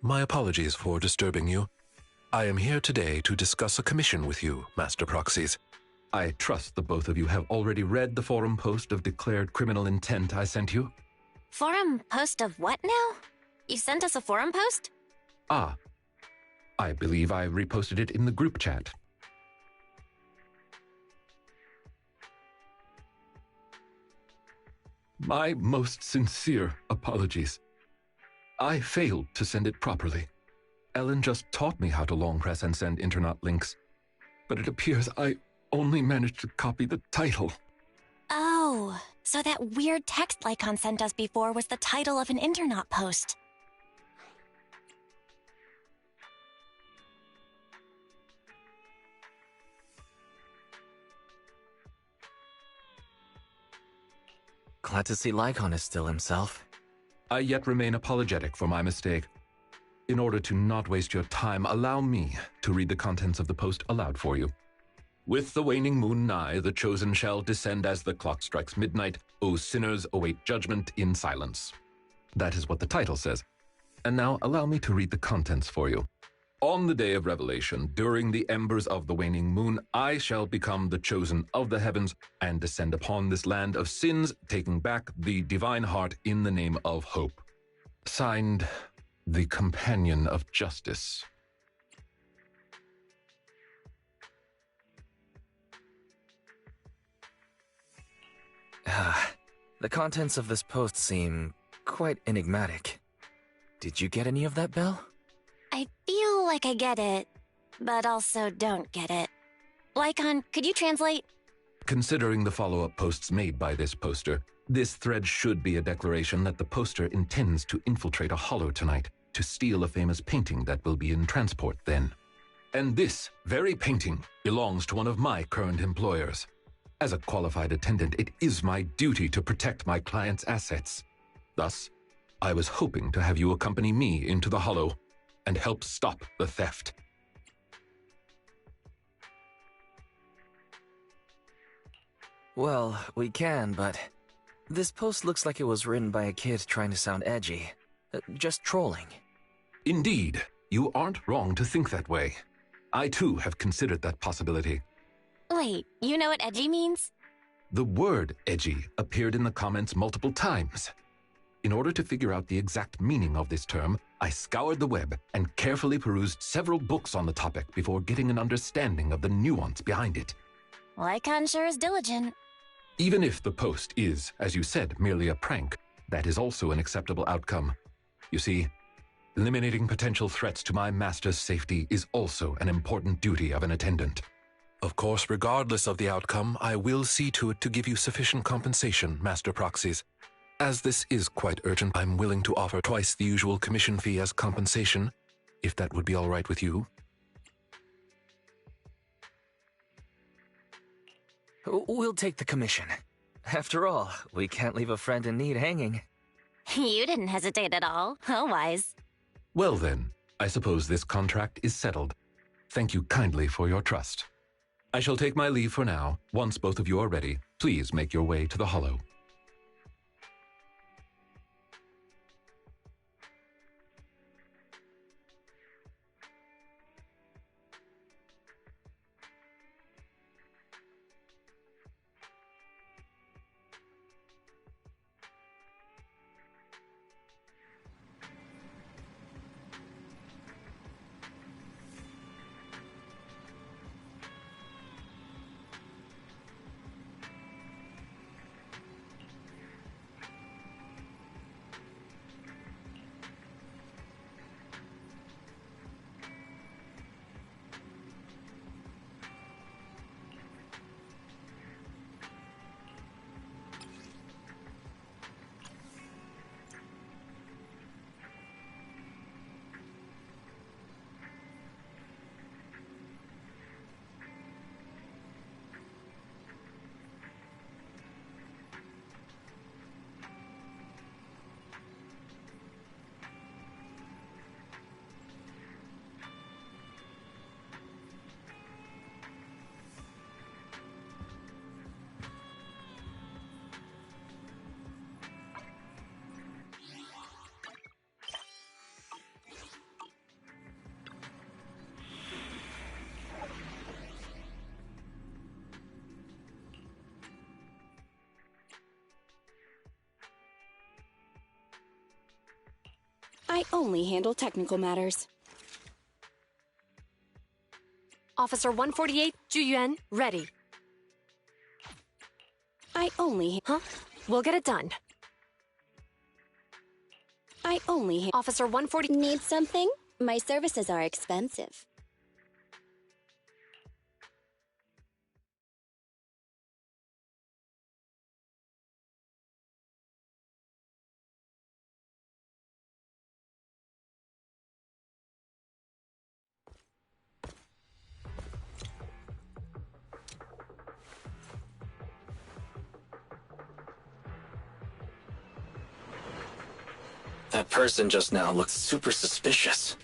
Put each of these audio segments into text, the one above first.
My apologies for disturbing you. I am here today to discuss a commission with you, Master Proxies. I trust the both of you have already read the forum post of declared criminal intent I sent you. Forum post of what now? You sent us a forum post? Ah, I believe I reposted it in the group chat. My most sincere apologies. I failed to send it properly. Ellen just taught me how to long press and send internet links, but it appears I only managed to copy the title. Oh, so that weird text Lycaon sent us before was the title of an internet post. Glad to see Lycaon is still himself. I yet remain apologetic for my mistake. In order to not waste your time, allow me to read the contents of the post aloud for you. With the waning moon nigh, the chosen shall descend as the clock strikes midnight. O sinners, await judgment in silence. That is what the title says. And now allow me to read the contents for you. On the day of revelation, during the embers of the waning moon, I shall become the chosen of the heavens and descend upon this land of sins, taking back the divine heart in the name of hope. Signed, the Companion of Justice. The contents of this post seem quite enigmatic. Did you get any of that, Belle? I feel like I get it, but also don't get it. Lycaon, could you translate? Considering the follow-up posts made by this poster, this thread should be a declaration that the poster intends to infiltrate a hollow tonight to steal a famous painting that will be in transport then. And this very painting belongs to one of my current employers. As a qualified attendant, it is my duty to protect my client's assets. Thus, I was hoping to have you accompany me into the hollow and help stop the theft. Well, we can, but this post looks like it was written by a kid trying to sound edgy. Just trolling. Indeed, you aren't wrong to think that way. I too have considered that possibility. Wait, you know what edgy means? The word edgy appeared in the comments multiple times. In order to figure out the exact meaning of this term, I scoured the web and carefully perused several books on the topic before getting an understanding of the nuance behind it. Lycaon sure is diligent. Even if the post is, as you said, merely a prank, that is also an acceptable outcome. You see, eliminating potential threats to my master's safety is also an important duty of an attendant. Of course, regardless of the outcome, I will see to it to give you sufficient compensation, Master Proxies. As this is quite urgent, I'm willing to offer twice the usual commission fee as compensation, if that would be all right with you. We'll take the commission. After all, we can't leave a friend in need hanging. You didn't hesitate at all. How wise. Well then, I suppose this contract is settled. Thank you kindly for your trust. I shall take my leave for now. Once both of you are ready, please make your way to the hollow. I only handle technical matters. Officer 148, Juyuan, ready. I only... Huh? We'll get it done. I only... Officer 140... Need something? My services are expensive. That person just now looked super suspicious.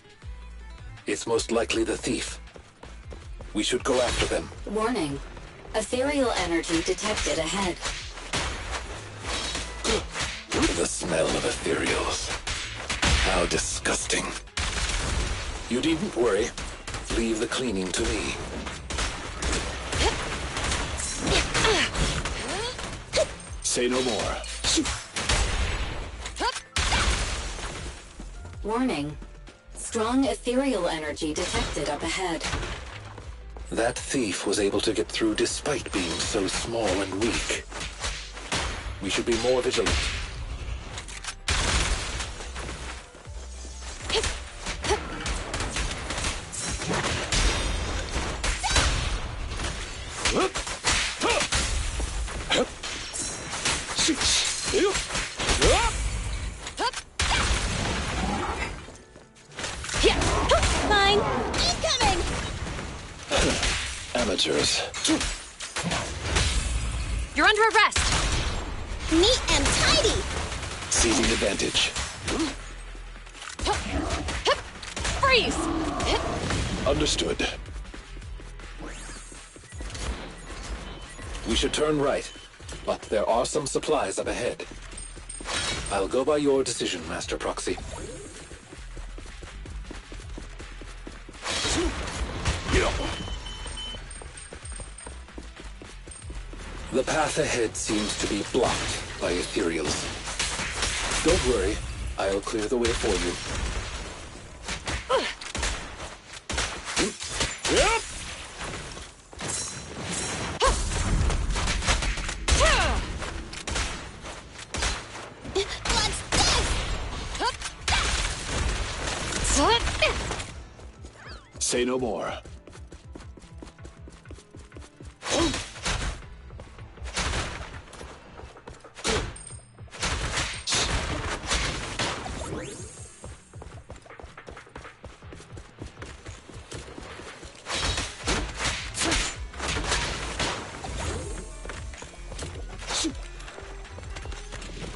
It's most likely the thief. We should go after them. Warning. Ethereal energy detected ahead. The smell of ethereals. How disgusting. You needn't worry. Leave the cleaning to me. Say no more. Warning. Strong ethereal energy detected up ahead. That thief was able to get through despite being so small and weak. We should be more vigilant. Fine. Incoming! Amateurs. You're under arrest! Neat and tidy! Seizing advantage. Freeze! Understood. We should turn right, but there are some supplies up ahead. I'll go by your decision, Master Proxy. The path ahead seems to be blocked by ethereals. Don't worry, I'll clear the way for you. Say no more.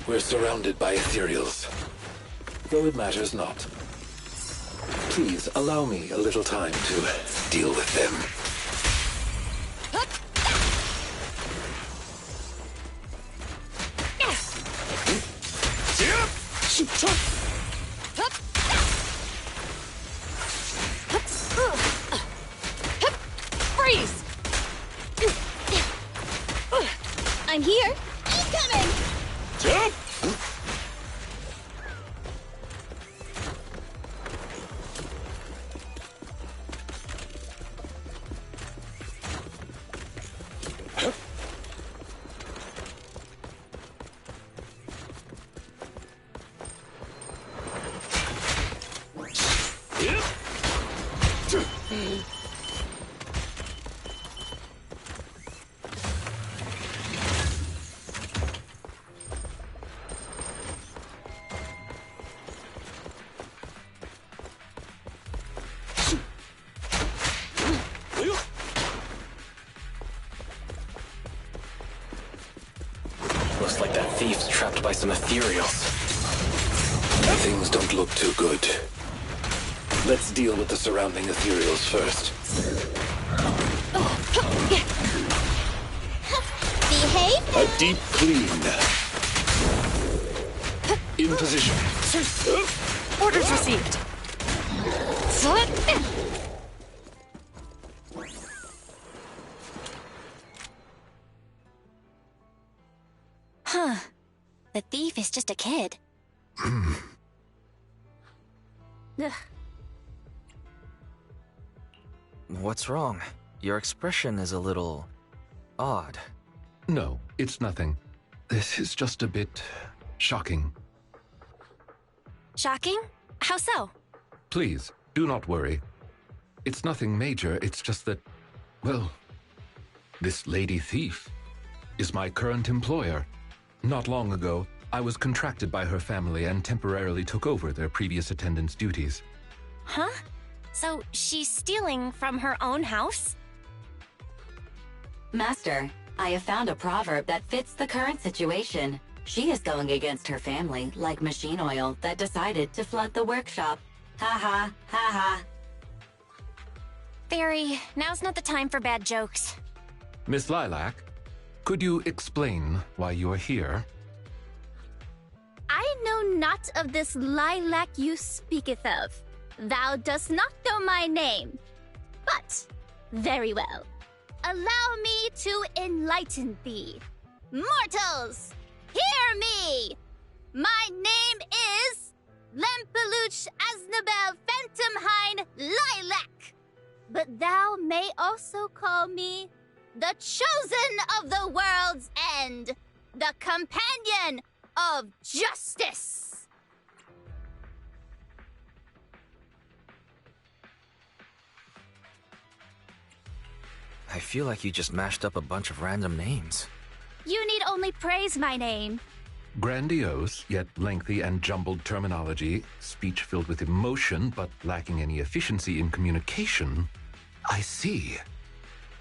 We're surrounded by ethereals, though it matters not. Please allow me a little time to deal with them. Freeze! I'm here. Incoming! Looks like that thief's trapped by some ethereals. Things don't look too good. Let's deal with the surrounding ethereals first. Behave? A deep clean. In position. Orders received. Huh. The thief is just a kid. Ugh. What's wrong? Your expression is a little odd. No, it's nothing. This is just a bit shocking. Shocking? How so? Please, do not worry. It's nothing major, it's just that, well, this lady thief is my current employer. Not long ago, I was contracted by her family and temporarily took over their previous attendant's duties. Huh? So she's stealing from her own house? Master, I have found a proverb that fits the current situation. She is going against her family, like machine oil that decided to flood the workshop. Ha ha, ha ha. Fairy, now's not the time for bad jokes. Miss Lilac, could you explain why you are here? I know not of this lilac you speaketh of. Thou dost not know my name. But, very well. Allow me to enlighten thee. Mortals, hear me! My name is Lempeluch Aznabel Phantomhine Lilac. But thou may also call me the Chosen of the World's End, the Companion of Justice. I feel like you just mashed up a bunch of random names. You need only praise my name. Grandiose, yet lengthy and jumbled terminology, speech filled with emotion but lacking any efficiency in communication. I see.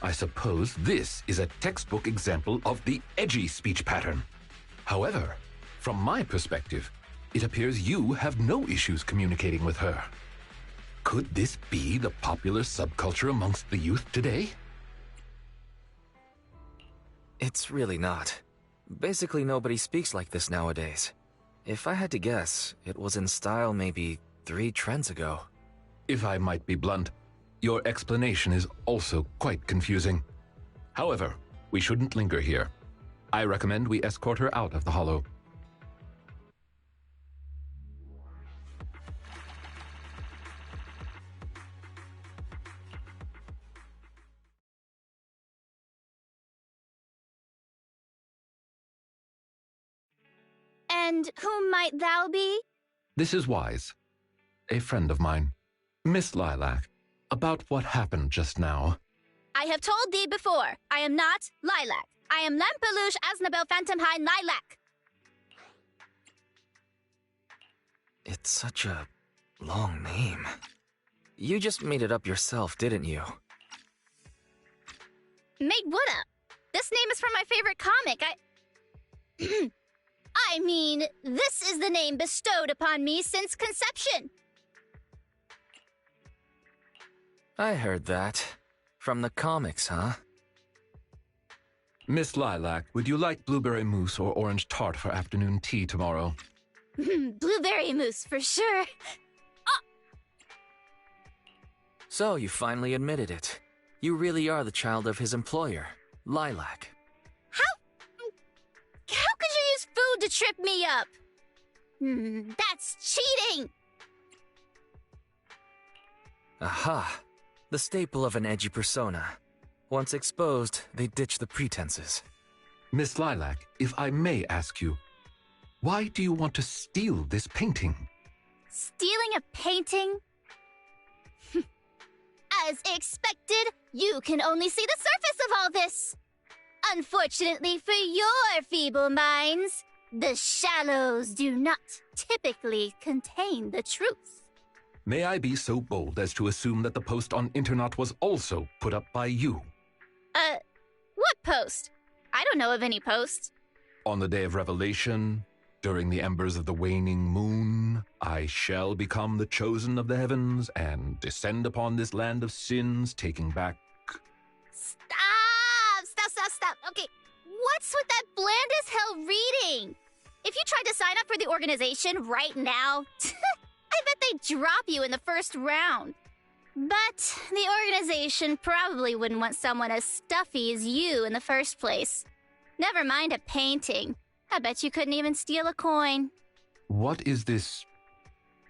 I suppose this is a textbook example of the edgy speech pattern. However, from my perspective, it appears you have no issues communicating with her. Could this be the popular subculture amongst the youth today? It's really not. Basically, nobody speaks like this nowadays. If I had to guess, it was in style maybe 3 trends ago. If I might be blunt, your explanation is also quite confusing. However, we shouldn't linger here. I recommend we escort her out of the hollow. And whom might thou be? This is Wise, a friend of mine. Miss Lilac, about what happened just now. I have told thee before, I am not Lilac. I am Lempeluch Aznabel Phantomhine Lilac. It's such a long name. You just made it up yourself, didn't you? Made what up? This name is from my favorite comic. I mean, this is the name bestowed upon me since conception. I heard that. From the comics, huh? Miss Lilac, would you like blueberry mousse or orange tart for afternoon tea tomorrow? Blueberry mousse, for sure. So you finally admitted it. You really are the child of his employer, Lilac. How could you use food to trip me up? That's cheating! Aha! The staple of an edgy persona. Once exposed, they ditch the pretenses. Miss Lilac, if I may ask you, why do you want to steal this painting? Stealing a painting? As expected, you can only see the surface of all this. Unfortunately for your feeble minds, the shallows do not typically contain the truth. May I be so bold as to assume that the post on internet was also put up by you? What post? I don't know of any post. On the day of revelation, during the embers of the waning moon, I shall become the chosen of the heavens and descend upon this land of sins, taking back... Stop. Okay, what's with that bland as hell reading? If you tried to sign up for the organization right now, I bet they'd drop you in the first round. But the organization probably wouldn't want someone as stuffy as you in the first place. Never mind a painting. I bet you couldn't even steal a coin. What is this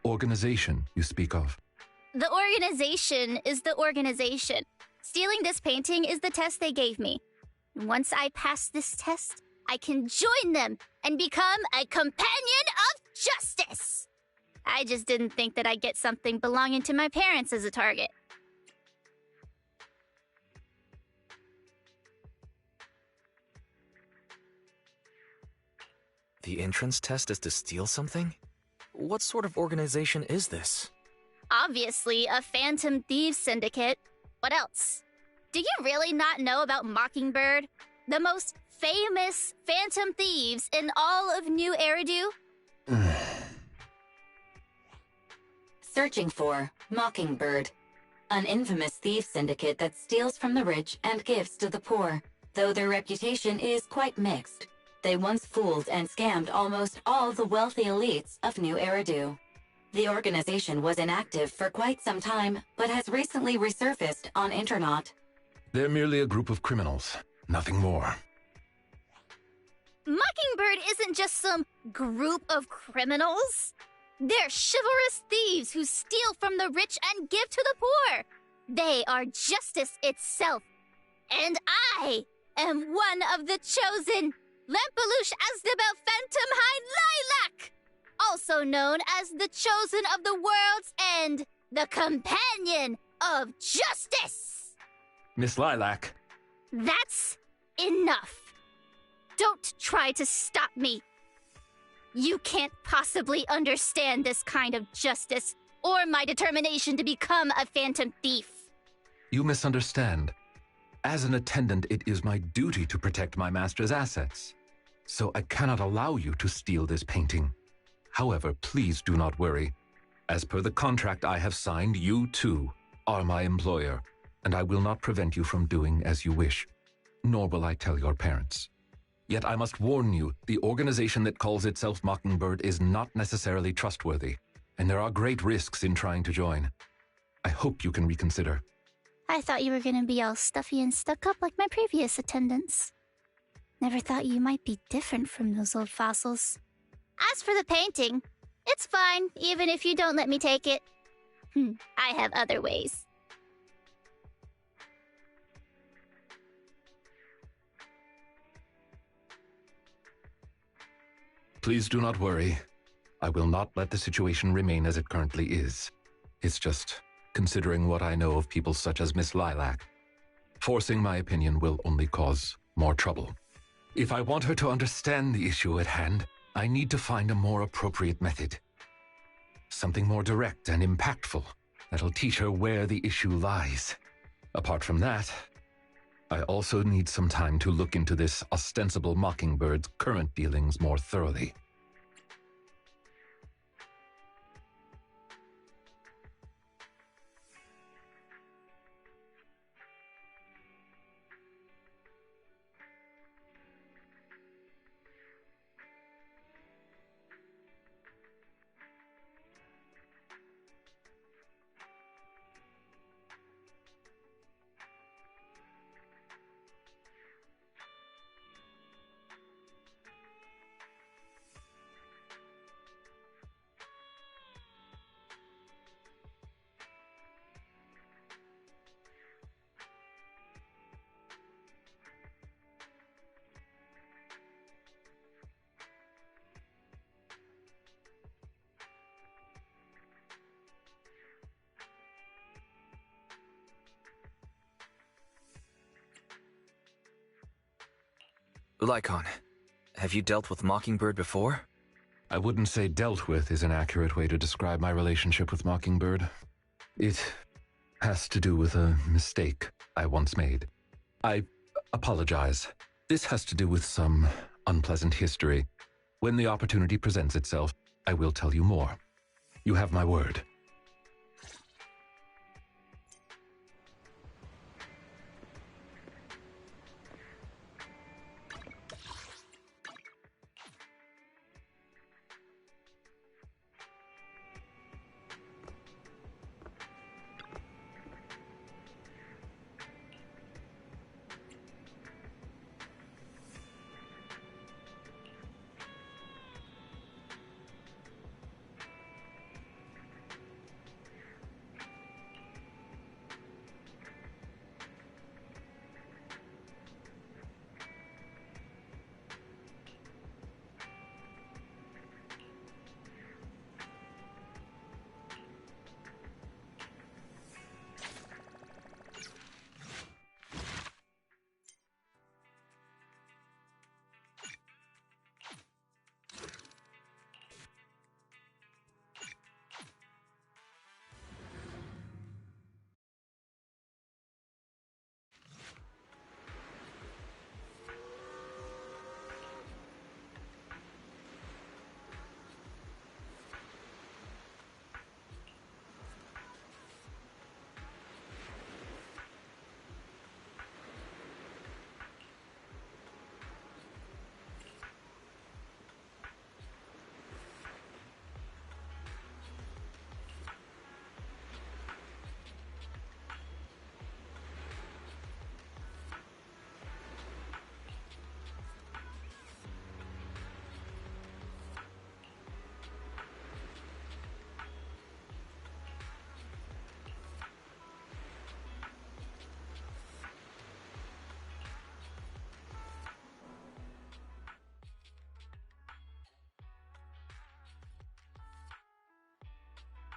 organization you speak of? The organization is the organization. Stealing this painting is the test they gave me. Once I pass this test, I can join them and become a companion of justice. I just didn't think that I'd get something belonging to my parents as a target. The entrance test is to steal something? What sort of organization is this? Obviously, a Phantom Thieves Syndicate. What else? Do you really not know about Mockingbird? The most famous Phantom Thieves in all of New Eridu? Searching for Mockingbird, an infamous thief syndicate that steals from the rich and gives to the poor. Though their reputation is quite mixed, they once fooled and scammed almost all the wealthy elites of New Eridu. The organization was inactive for quite some time, but has recently resurfaced on Internet. They're merely a group of criminals, nothing more. Mockingbird isn't just some group of criminals. They're chivalrous thieves who steal from the rich and give to the poor. They are justice itself. And I am one of the chosen, Lampeluche Asdabel Phantom High Lilac, also known as the Chosen of the World's End, the Companion of Justice. Miss Lilac. That's enough. Don't try to stop me. You can't possibly understand this kind of justice or my determination to become a phantom thief. You misunderstand. As an attendant, it is my duty to protect my master's assets. So I cannot allow you to steal this painting. However, please do not worry. As per the contract I have signed, you too are my employer, and I will not prevent you from doing as you wish, nor will I tell your parents. Yet I must warn you, the organization that calls itself Mockingbird is not necessarily trustworthy, and there are great risks in trying to join. I hope you can reconsider. I thought you were gonna be all stuffy and stuck up like my previous attendants. Never thought you might be different from those old fossils. As for the painting, it's fine, even if you don't let me take it. I have other ways. Please do not worry. I will not let the situation remain as it currently is. It's just, considering what I know of people such as Miss Lilac, forcing my opinion will only cause more trouble. If I want her to understand the issue at hand, I need to find a more appropriate method. Something more direct and impactful that'll teach her where the issue lies. Apart from that, I also need some time to look into this ostensible Mockingbird's current dealings more thoroughly. Lycaon, have you dealt with Mockingbird before? I wouldn't say dealt with is an accurate way to describe my relationship with Mockingbird. It has to do with a mistake I once made. I apologize. This has to do with some unpleasant history. When the opportunity presents itself, I will tell you more. You have my word.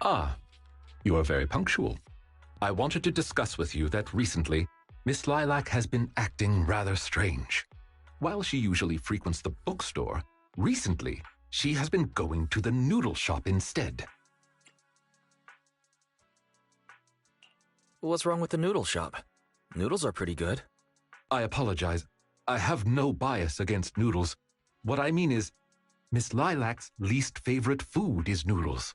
Ah, you are very punctual. I wanted to discuss with you that recently, Miss Lilac has been acting rather strange. While she usually frequents the bookstore, recently, she has been going to the noodle shop instead. What's wrong with the noodle shop? Noodles are pretty good. I apologize. I have no bias against noodles. What I mean is, Miss Lilac's least favorite food is noodles.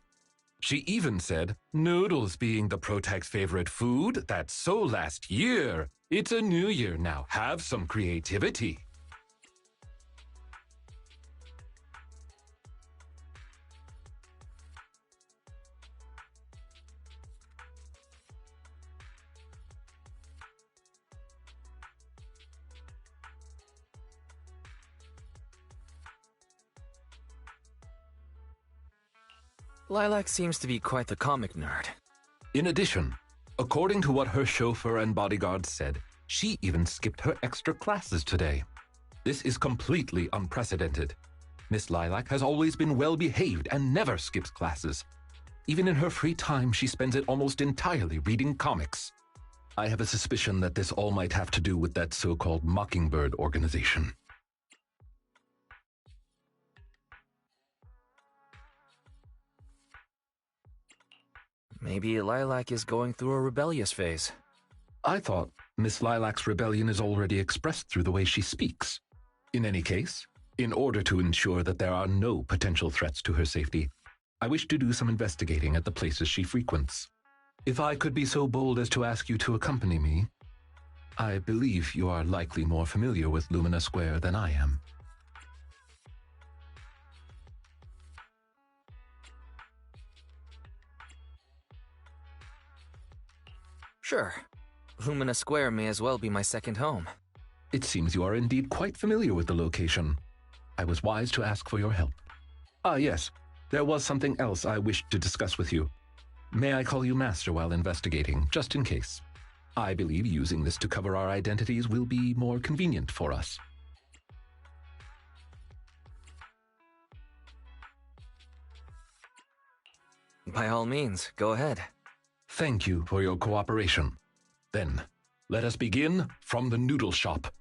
She even said, noodles being the Protag's favorite food, that's so last year. It's a new year now. Have some creativity. Lilac seems to be quite the comic nerd. In addition, according to what her chauffeur and bodyguards said, she even skipped her extra classes today. This is completely unprecedented. Miss Lilac has always been well-behaved and never skips classes. Even in her free time, she spends it almost entirely reading comics. I have a suspicion that this all might have to do with that so-called Mockingbird organization. Maybe Lilac is going through a rebellious phase. I thought Miss Lilac's rebellion is already expressed through the way she speaks. In any case, in order to ensure that there are no potential threats to her safety, I wish to do some investigating at the places she frequents. If I could be so bold as to ask you to accompany me, I believe you are likely more familiar with Lumina Square than I am. Sure. Lumina Square may as well be my second home. It seems you are indeed quite familiar with the location. I was wise to ask for your help. Ah, yes. There was something else I wished to discuss with you. May I call you Master while investigating, just in case? I believe using this to cover our identities will be more convenient for us. By all means, go ahead. Thank you for your cooperation. Then, let us begin from the noodle shop.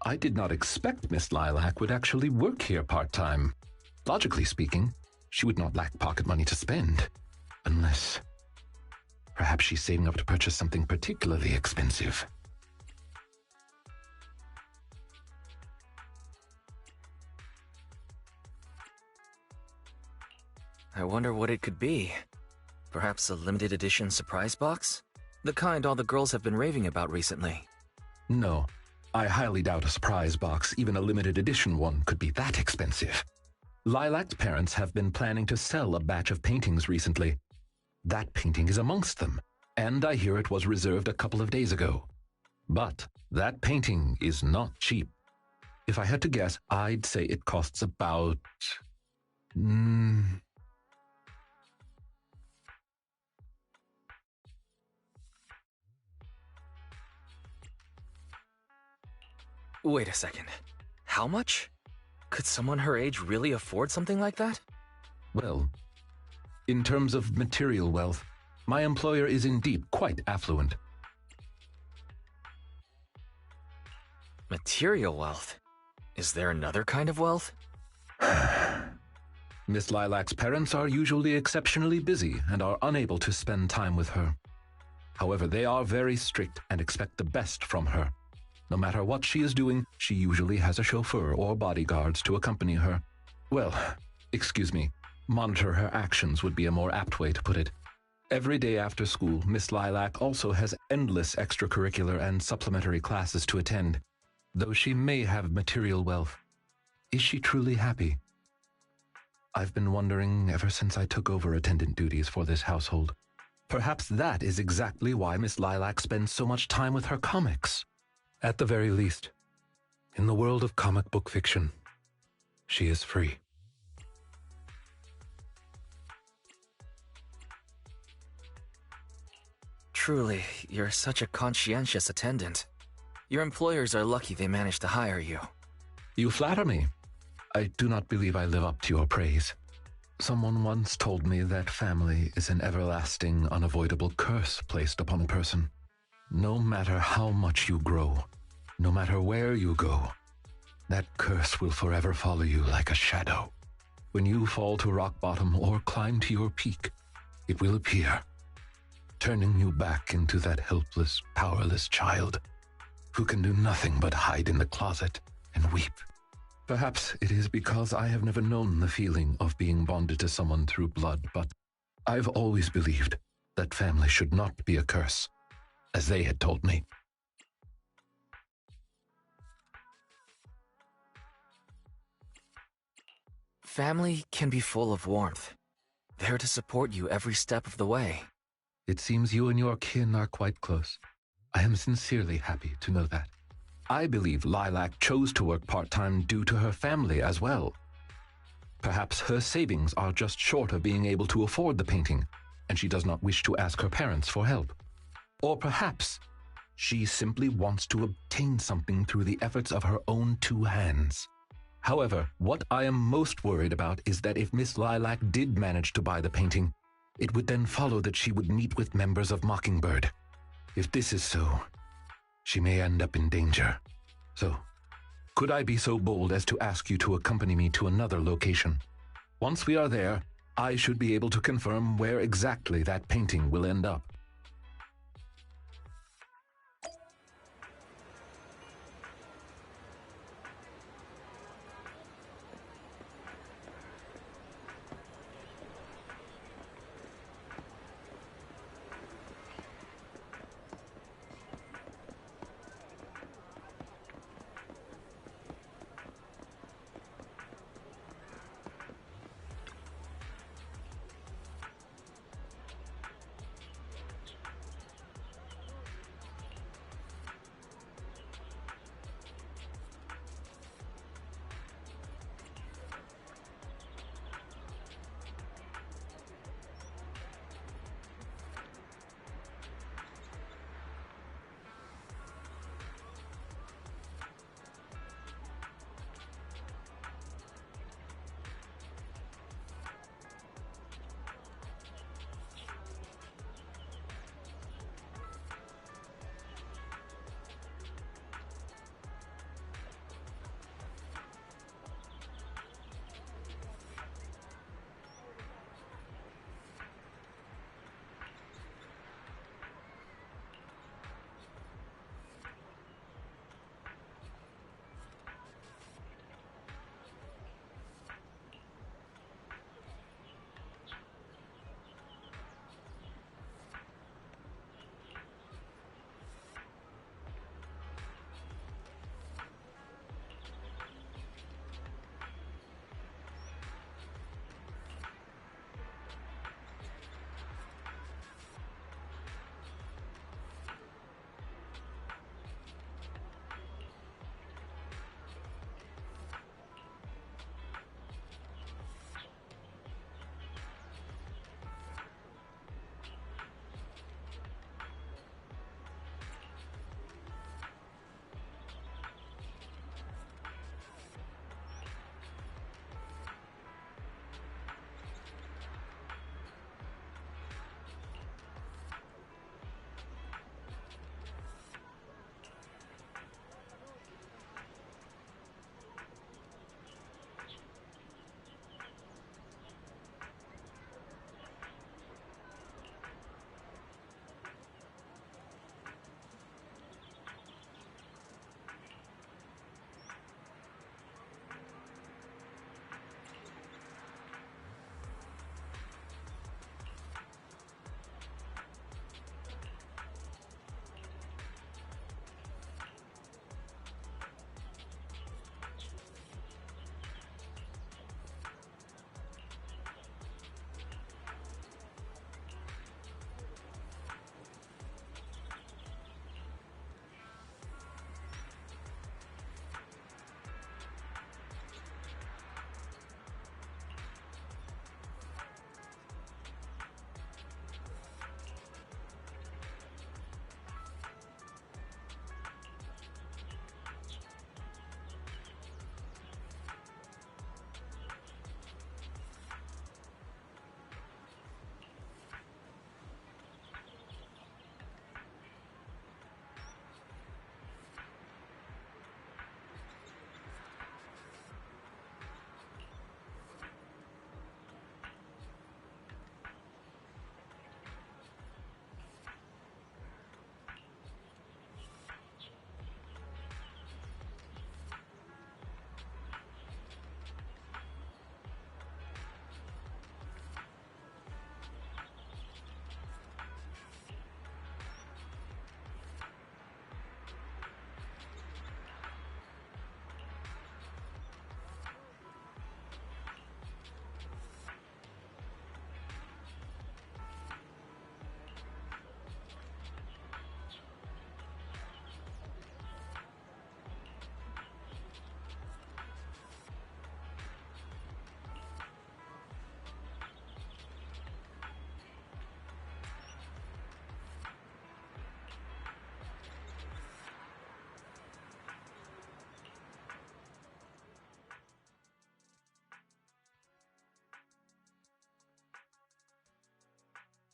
I did not expect Miss Lilac would actually work here part-time. Logically speaking, she would not lack pocket money to spend. Unless... perhaps she's saving up to purchase something particularly expensive. I wonder what it could be. Perhaps a limited edition surprise box? The kind all the girls have been raving about recently. No, I highly doubt a surprise box, even a limited edition one, could be that expensive. Lilac's parents have been planning to sell a batch of paintings recently. That painting is amongst them, and I hear it was reserved a couple of days ago. But that painting is not cheap. If I had to guess, I'd say it costs about... Wait a second. How much? Could someone her age really afford something like that? Well, in terms of material wealth, my employer is indeed quite affluent. Material wealth? Is there another kind of wealth? Miss Lilac's parents are usually exceptionally busy and are unable to spend time with her. However, they are very strict and expect the best from her. No matter what she is doing, she usually has a chauffeur or bodyguards to accompany her. Well, excuse me, monitor her actions would be a more apt way to put it. Every day after school, Miss Lilac also has endless extracurricular and supplementary classes to attend. Though she may have material wealth, is she truly happy? I've been wondering ever since I took over attendant duties for this household. Perhaps that is exactly why Miss Lilac spends so much time with her comics. At the very least, in the world of comic book fiction, she is free. Truly, you're such a conscientious attendant. Your employers are lucky they managed to hire you. You flatter me. I do not believe I live up to your praise. Someone once told me that family is an everlasting, unavoidable curse placed upon a person. No matter how much you grow, no matter where you go, that curse will forever follow you like a shadow. When you fall to rock bottom or climb to your peak, it will appear, turning you back into that helpless, powerless child who can do nothing but hide in the closet and weep. Perhaps it is because I have never known the feeling of being bonded to someone through blood, but I've always believed that family should not be a curse, as they had told me. Family can be full of warmth. There to support you every step of the way. It seems you and your kin are quite close. I am sincerely happy to know that. I believe Lilac chose to work part-time due to her family as well. Perhaps her savings are just short of being able to afford the painting, and she does not wish to ask her parents for help. Or perhaps she simply wants to obtain something through the efforts of her own two hands. However, what I am most worried about is that if Miss Lilac did manage to buy the painting, it would then follow that she would meet with members of Mockingbird. If this is so, she may end up in danger. So, could I be so bold as to ask you to accompany me to another location? Once we are there, I should be able to confirm where exactly that painting will end up.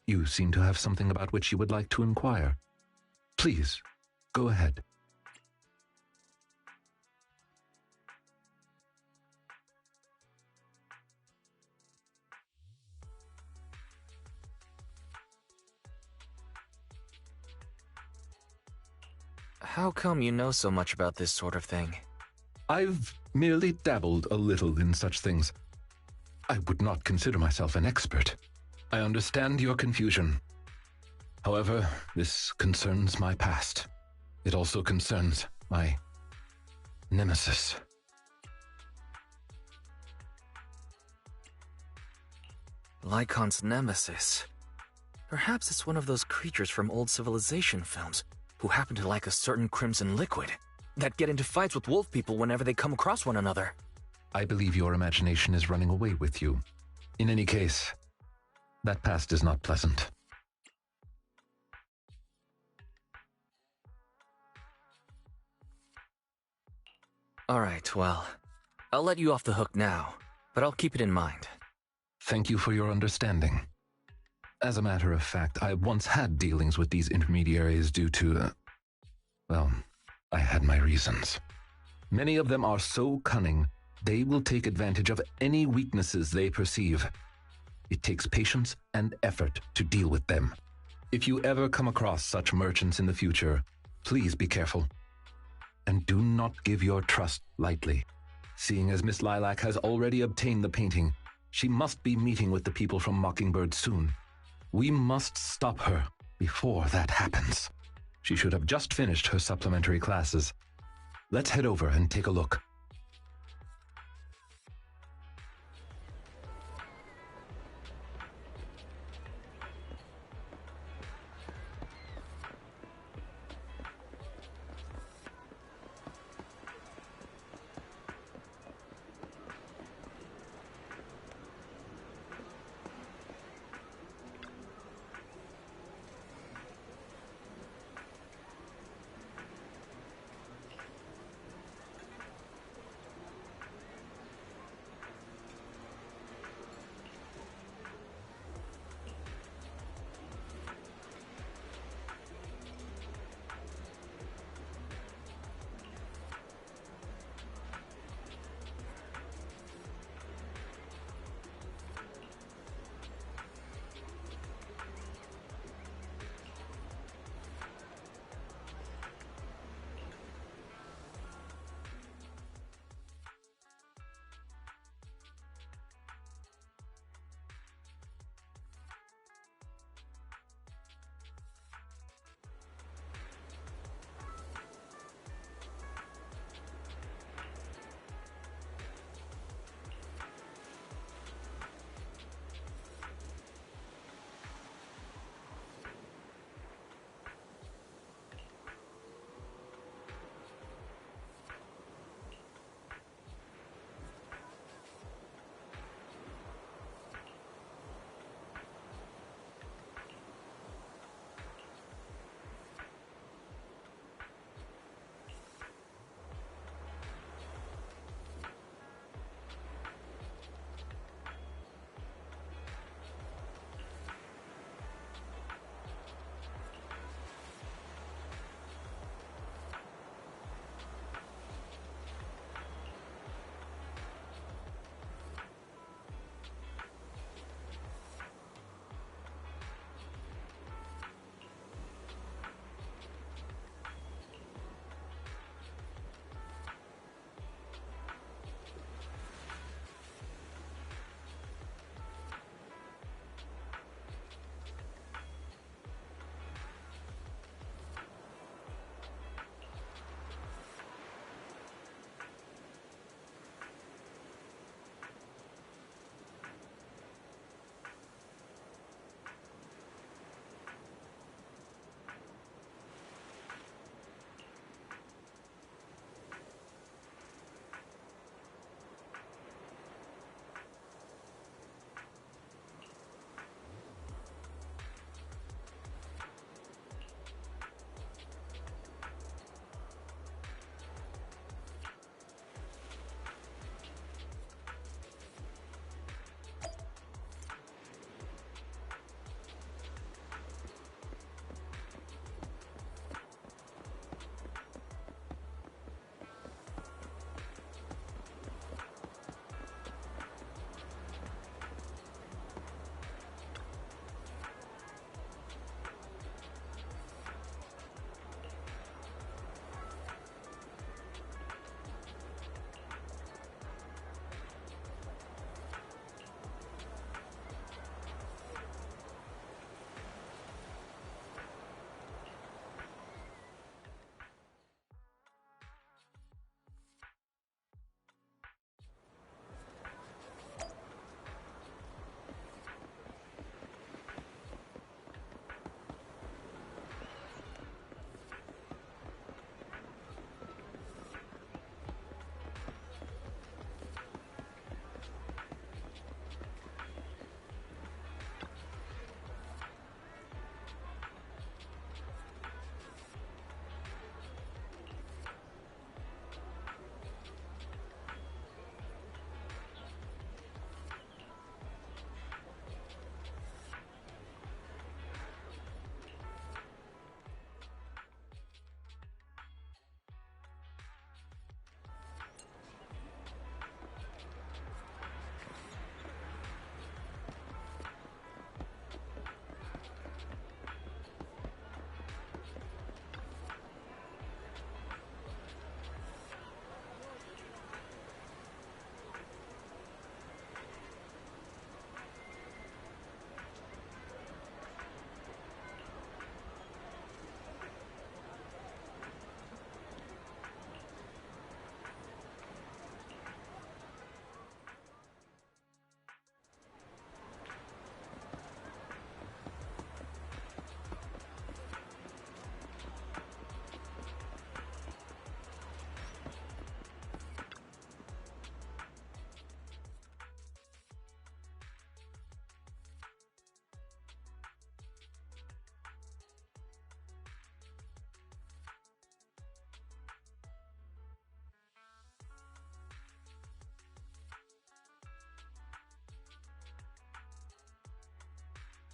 You seem to have something about which you would like to inquire. Please, go ahead. How come you know so much about this sort of thing? I've merely dabbled a little in such things. I would not consider myself an expert. I understand your confusion. However, this concerns my past. It also concerns my nemesis. Lycaon's nemesis. Perhaps it's one of those creatures from old civilization films who happen to like a certain crimson liquid that get into fights with wolf people whenever they come across one another. I believe your imagination is running away with you. In any case, that past is not pleasant. Alright, well, I'll let you off the hook now, but I'll keep it in mind. Thank you for your understanding. As a matter of fact, I once had dealings with these intermediaries due to, well, I had my reasons. Many of them are so cunning, they will take advantage of any weaknesses they perceive. It takes patience and effort to deal with them. If you ever come across such merchants in the future, please be careful. And do not give your trust lightly. Seeing as Miss Lilac has already obtained the painting, she must be meeting with the people from Mockingbird soon. We must stop her before that happens. She should have just finished her supplementary classes. Let's head over and take a look.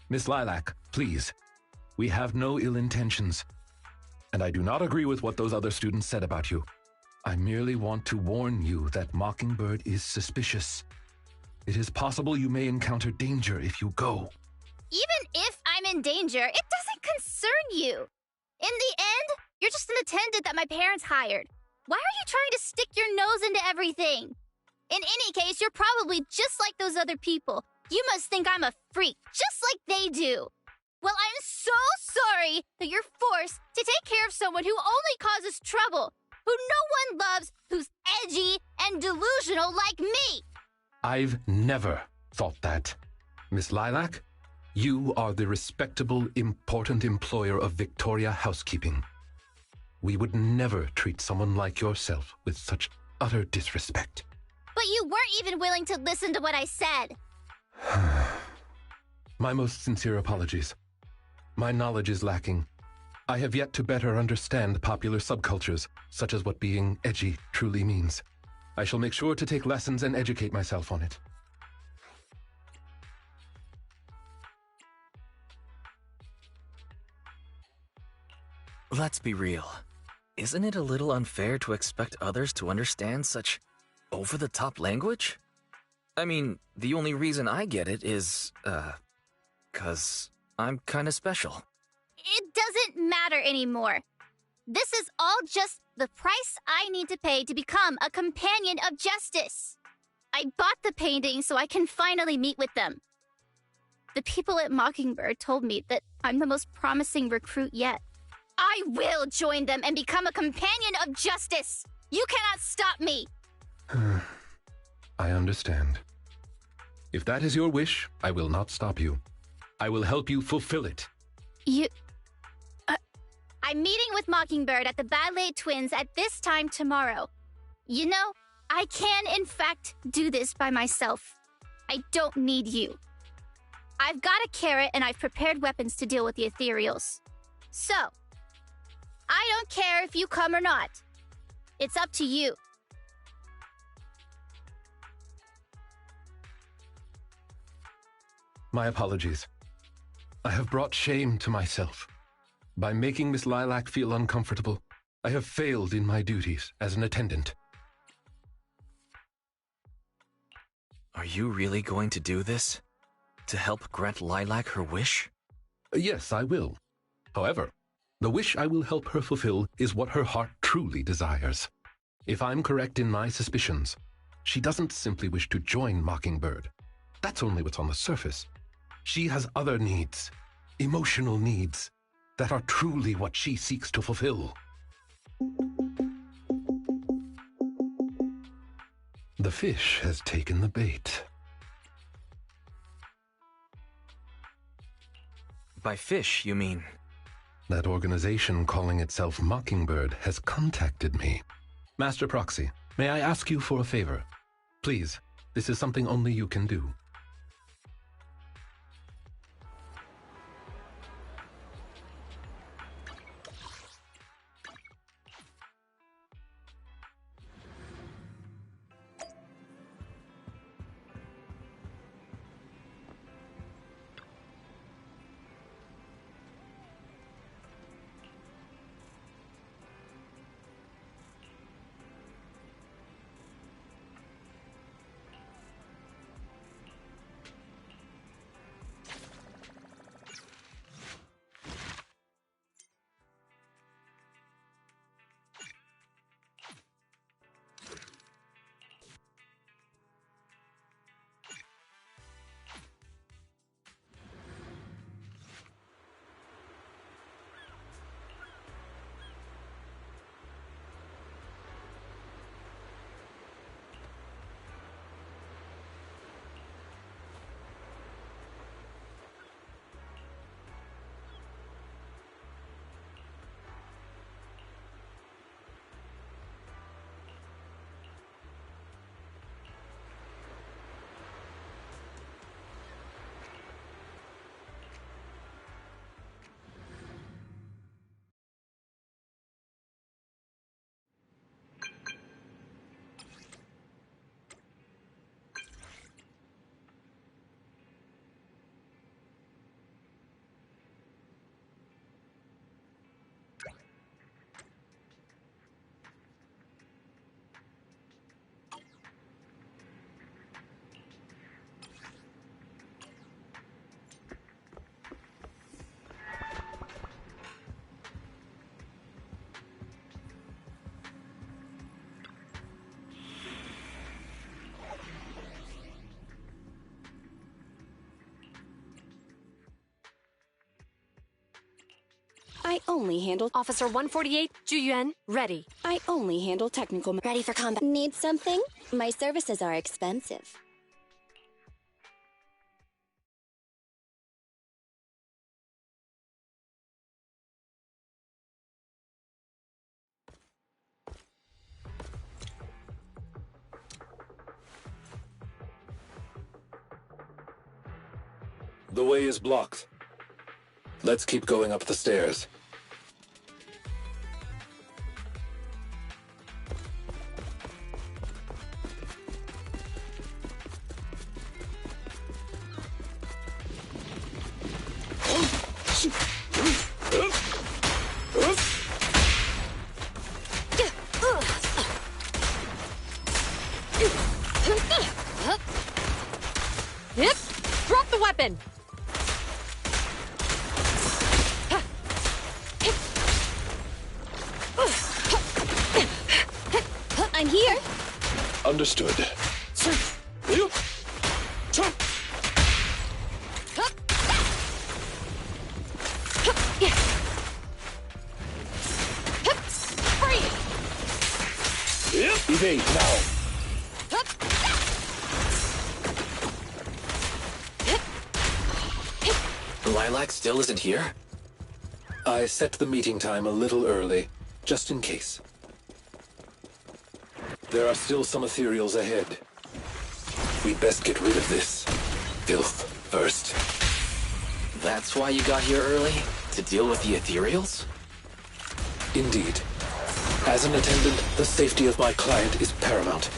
Miss Lilac, please. We have no ill intentions. And I do not agree with what those other students said about you. I merely want to warn you that Mockingbird is suspicious. It is possible you may encounter danger if you go. Even if I'm in danger, it doesn't concern you. In the end, you're just an attendant that my parents hired. Why are you trying to stick your nose into everything? In any case, you're probably just like those other people. You must think I'm a freak, just like they do. Well, I'm so sorry that you're forced to take care of someone who only causes trouble, who no one loves, who's edgy and delusional like me. I've never thought that. Miss Lilac, you are the respectable, important employer of Victoria Housekeeping. We would never treat someone like yourself with such utter disrespect. But you weren't even willing to listen to what I said. My most sincere apologies. My knowledge is lacking. I have yet to better understand popular subcultures, such as what being edgy truly means. I shall make sure to take lessons and educate myself on it. Let's be real. Isn't it a little unfair to expect others to understand such over-the-top language? I mean, the only reason I get it is, 'cause I'm kinda special. It doesn't matter anymore. This is all just the price I need to pay to become a companion of justice. I bought the painting so I can finally meet with them. The people at Mockingbird told me that I'm the most promising recruit yet. I will join them and become a companion of justice. You cannot stop me. I understand. If that is your wish, I will not stop you. I will help you fulfill it. I'm meeting with Mockingbird at the Ballet Twins at this time tomorrow. You know, I can in fact do this by myself. I don't need you. I've got a carrot and I've prepared weapons to deal with the ethereals. So, I don't care if you come or not. It's up to you. My apologies. I have brought shame to myself. By making Miss Lilac feel uncomfortable, I have failed in my duties as an attendant. Are you really going to do this? To help grant Lilac her wish? Yes, I will. However, the wish I will help her fulfill is what her heart truly desires. If I'm correct in my suspicions, she doesn't simply wish to join Mockingbird. That's only what's on the surface. She has other needs, emotional needs, that are truly what she seeks to fulfill. The fish has taken the bait. By fish, you mean? That organization calling itself Mockingbird has contacted me. Master Proxy, may I ask you for a favor? Please, this is something only you can do. I only handle. Officer 148, Juyuan, ready. I only handle technical. Ready for combat. Need something? My services are expensive. The way is blocked. Let's keep going up the stairs. Drop the weapon! I'm here. Understood. Evade now. Lilac still isn't here? I set the meeting time a little early, just in case. There are still some ethereals ahead. We'd best get rid of this filth first. That's why you got here early? To deal with the ethereals? Indeed. As an attendant, the safety of my client is paramount.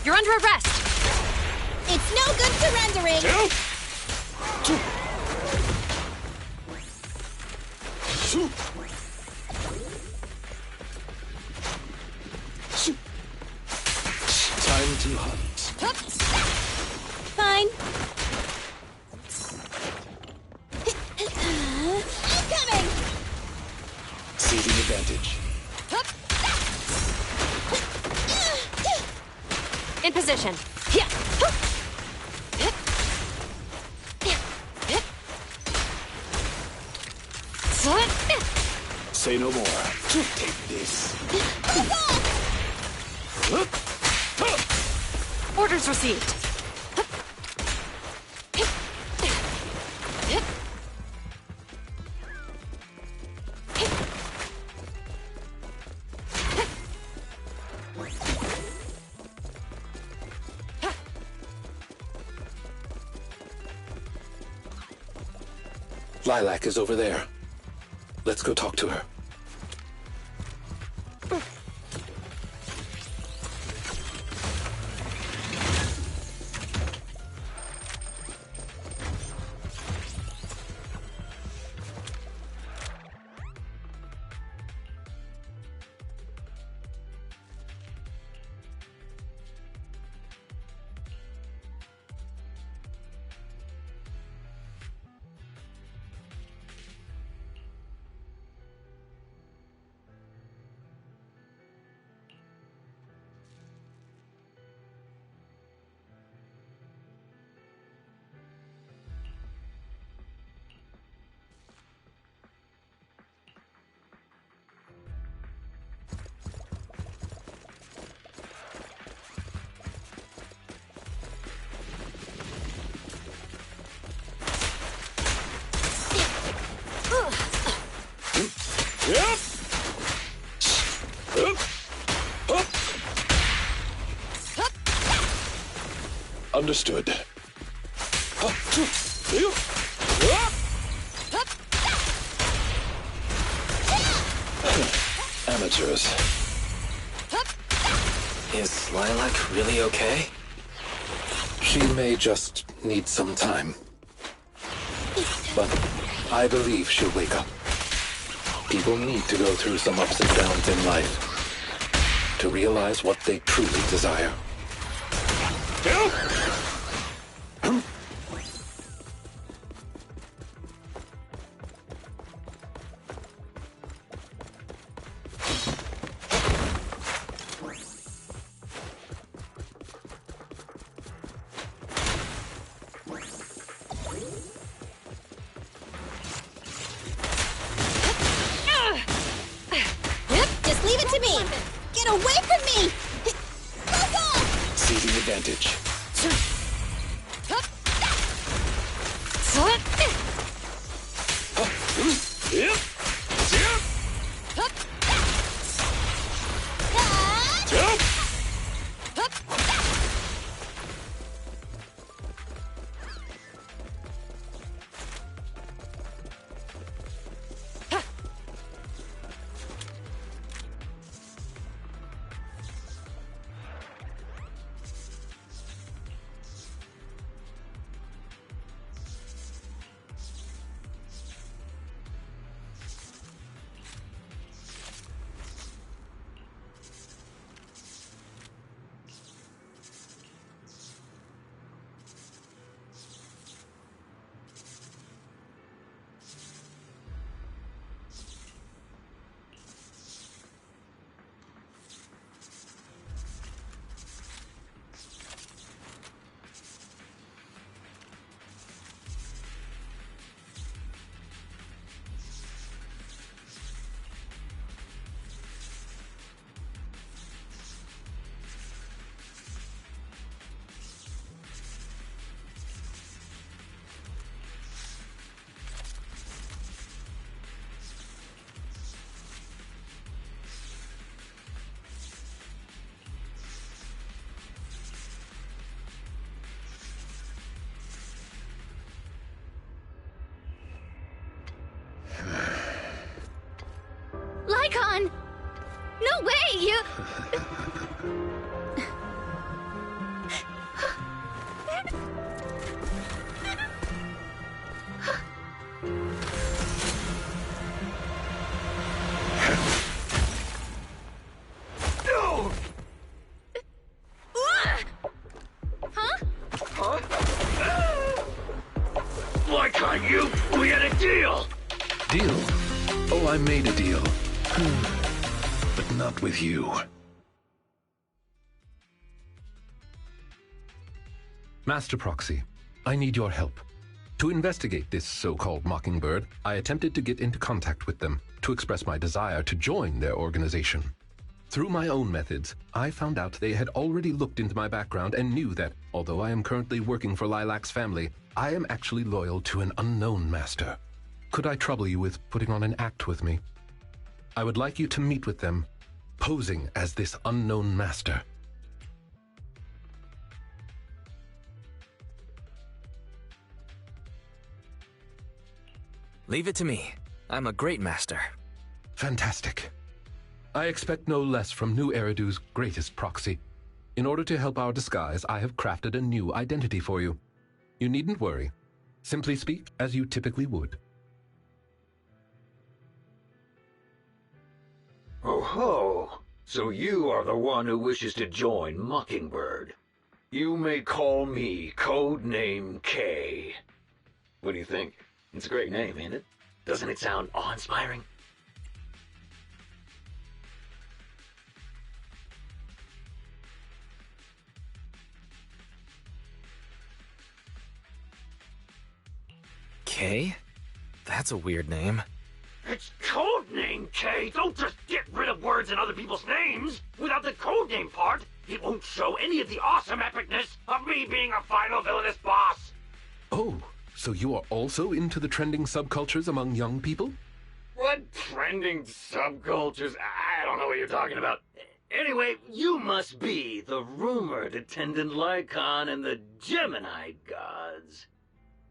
You're under arrest! It's no good surrendering. Time to hunt. Fine. I'm coming. Seizing advantage. In position. Say no more. Take this. Orders received. Lilac is over there. Let's go talk to her. Understood. Amateurs. Is Lilac really okay? She may just need some time. But I believe she'll wake up. People need to go through some ups and downs in life to realize what they truly desire. me! Get away from me! Lycaon! Seizing advantage. Lycaon! No way, you... Lycaon, you! We had a deal! Deal? Oh, I made a deal. But not with you. Master Proxy, I need your help. To investigate this so-called Mockingbird, I attempted to get into contact with them to express my desire to join their organization. Through my own methods, I found out they had already looked into my background and knew that, although I am currently working for Lilac's family, I am actually loyal to an unknown master. Could I trouble you with putting on an act with me? I would like you to meet with them, posing as this unknown master. Leave it to me. I'm a great master. Fantastic. I expect no less from New Eridu's greatest proxy. In order to help our disguise, I have crafted a new identity for you. You needn't worry. Simply speak as you typically would. Oh ho! So you are the one who wishes to join Mockingbird. You may call me Codename K. What do you think? It's a great name, ain't it? Doesn't it sound awe-inspiring? K? That's a weird name. It's Codename K! Don't just get rid of words in other people's names! Without the codename part, it won't show any of the awesome epicness of me being a final villainous boss! Oh, so you are also into the trending subcultures among young people? What trending subcultures? I don't know what you're talking about. Anyway, you must be the rumored attendant Lycaon and the Gemini gods.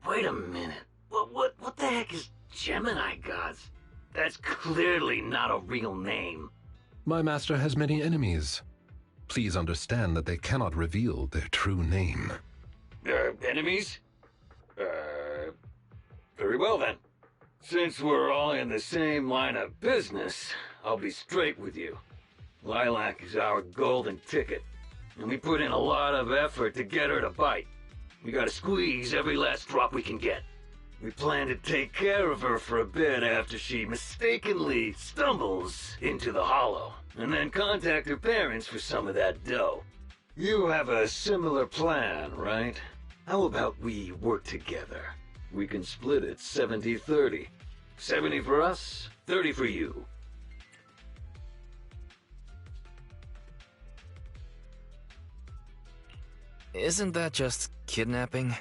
Wait a minute. What the heck is Gemini gods? That's clearly not a real name. My master has many enemies. Please understand that they cannot reveal their true name. Enemies? Very well then. Since we're all in the same line of business, I'll be straight with you. Lilac is our golden ticket, and we put in a lot of effort to get her to bite. We gotta squeeze every last drop we can get. We plan to take care of her for a bit after she mistakenly stumbles into the Hollow, and then contact her parents for some of that dough. You have a similar plan, right? How about we work together? We can split it 70-30. 70 for us, 30 for you. Isn't that just kidnapping?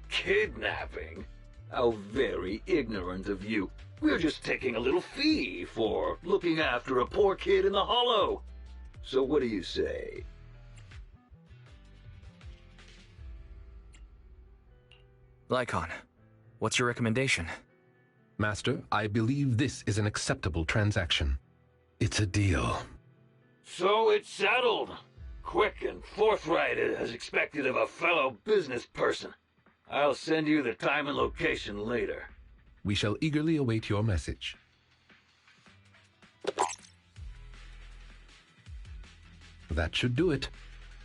Kidnapping? How very ignorant of you. We're just taking a little fee for looking after a poor kid in the Hollow. So what do you say? Lycaon, what's your recommendation? Master, I believe this is an acceptable transaction. It's a deal. So it's settled. Quick and forthright as expected of a fellow business person. I'll send you the time and location later. We shall eagerly await your message. That should do it.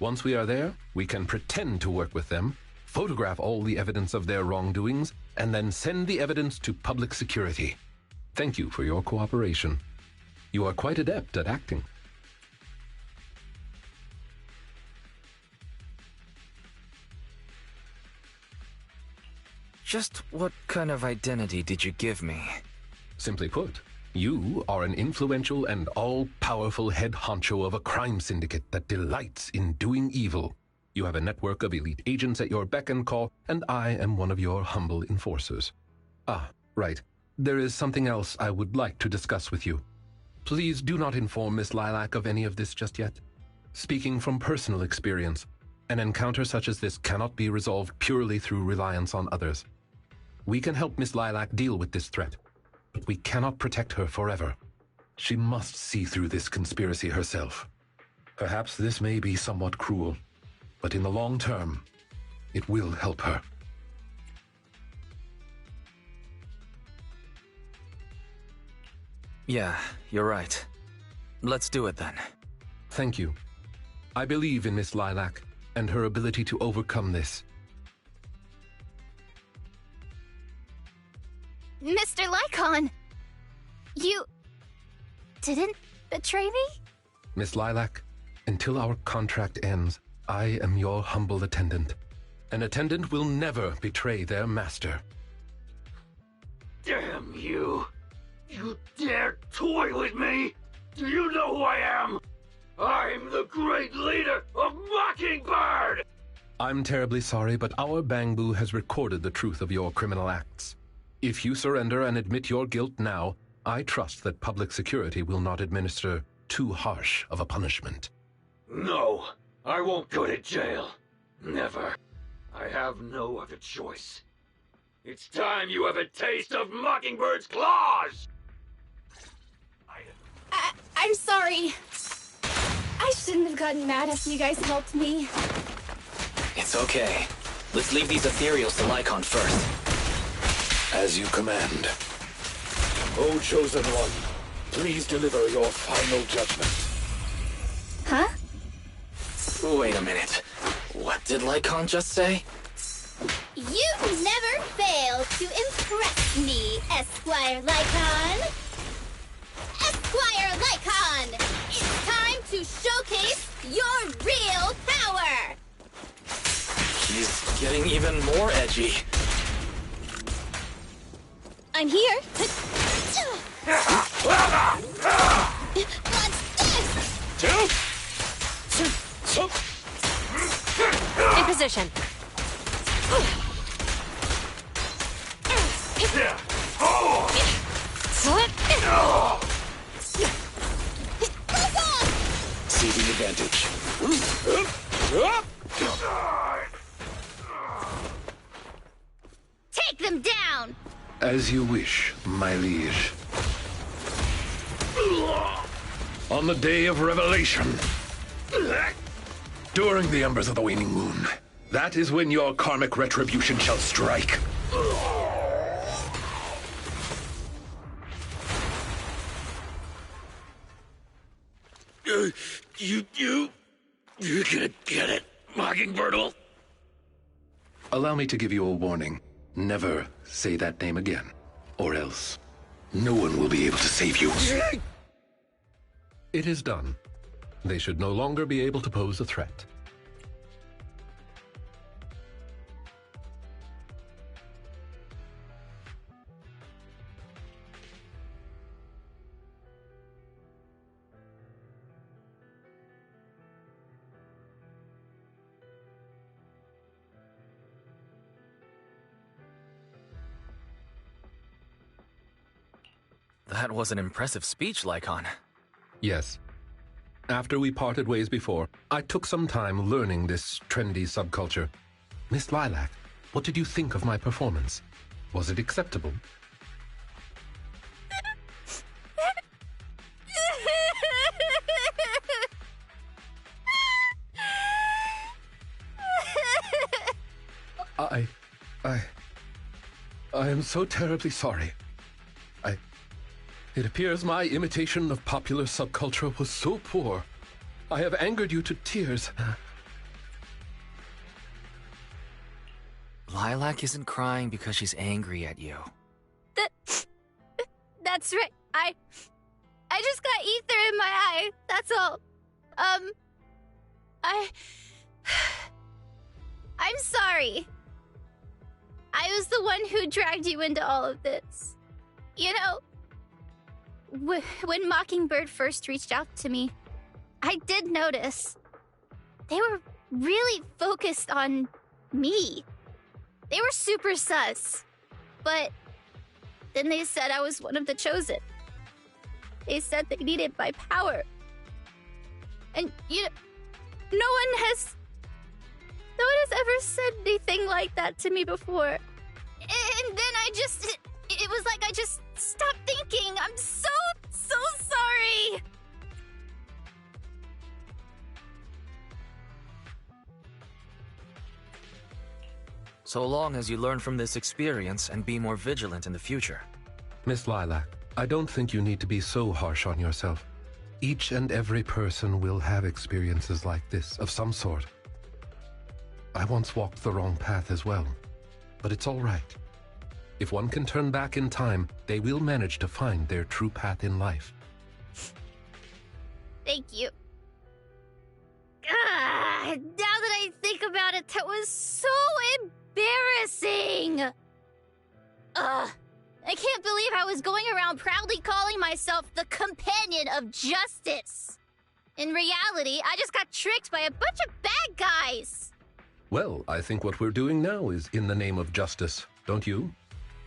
Once we are there, we can pretend to work with them, photograph all the evidence of their wrongdoings, and then send the evidence to public security. Thank you for your cooperation. You are quite adept at acting. Just what kind of identity did you give me? Simply put, you are an influential and all-powerful head honcho of a crime syndicate that delights in doing evil. You have a network of elite agents at your beck and call, and I am one of your humble enforcers. Ah, right. There is something else I would like to discuss with you. Please do not inform Miss Lilac of any of this just yet. Speaking from personal experience, an encounter such as this cannot be resolved purely through reliance on others. We can help Miss Lilac deal with this threat, but we cannot protect her forever. She must see through this conspiracy herself. Perhaps this may be somewhat cruel, but in the long term, it will help her. Yeah, you're right. Let's do it then. Thank you. I believe in Miss Lilac and her ability to overcome this. Mr. Lycaon! You didn't betray me? Miss Lilac, until our contract ends, I am your humble attendant. An attendant will never betray their master. Damn you! You dare toy with me? Do you know who I am? I'm the great leader of Mockingbird! I'm terribly sorry, but our Bangbu has recorded the truth of your criminal acts. If you surrender and admit your guilt now, I trust that public security will not administer too harsh of a punishment. No, I won't go to jail. Never. I have no other choice. It's time you have a taste of Mockingbird's claws! I'm sorry. I shouldn't have gotten mad after you guys helped me. It's okay. Let's leave these ethereals to Lycaon first. As you command. O Chosen One, please deliver your final judgment. Huh? Wait a minute. What did Lycaon just say? You never fail to impress me, Esquire Lycaon! Esquire Lycaon! It's time to showcase your real power! He's getting even more edgy. I'm here. In position. Seizing advantage. Take them down! As you wish, my liege. On the day of revelation, during the embers of the waning moon, that is when your karmic retribution shall strike. You're gonna get it, Mockingbirdle. Allow me to give you a warning. Never say that name again, or else no one will be able to save you. It is done. They should no longer be able to pose a threat. That was an impressive speech, Lycaon. Yes. After we parted ways before, I took some time learning this trendy subculture. Miss Lilac, what did you think of my performance? Was it acceptable? I am so terribly sorry. It appears my imitation of popular subculture was so poor. I have angered you to tears. Lilac isn't crying because she's angry at you. That's right. I just got ether in my eye. That's all. I'm sorry. I was the one who dragged you into all of this. You know, when Mockingbird first reached out to me, I did notice they were really focused on me. They were super sus. But then they said I was one of the chosen. They said they needed my power. And, you know, no one has ever said anything like that to me before. And then it was like I just stopped thinking. I'm so sorry. So long as you learn from this experience and be more vigilant in the future. Miss Lilac, I don't think you need to be so harsh on yourself. Each and every person will have experiences like this of some sort. I once walked the wrong path as well, but it's all right. If one can turn back in time, they will manage to find their true path in life. Thank you. Now that I think about it, that was so embarrassing. I can't believe I was going around proudly calling myself the companion of justice. In reality, I just got tricked by a bunch of bad guys. Well, I think what we're doing now is in the name of justice, don't you?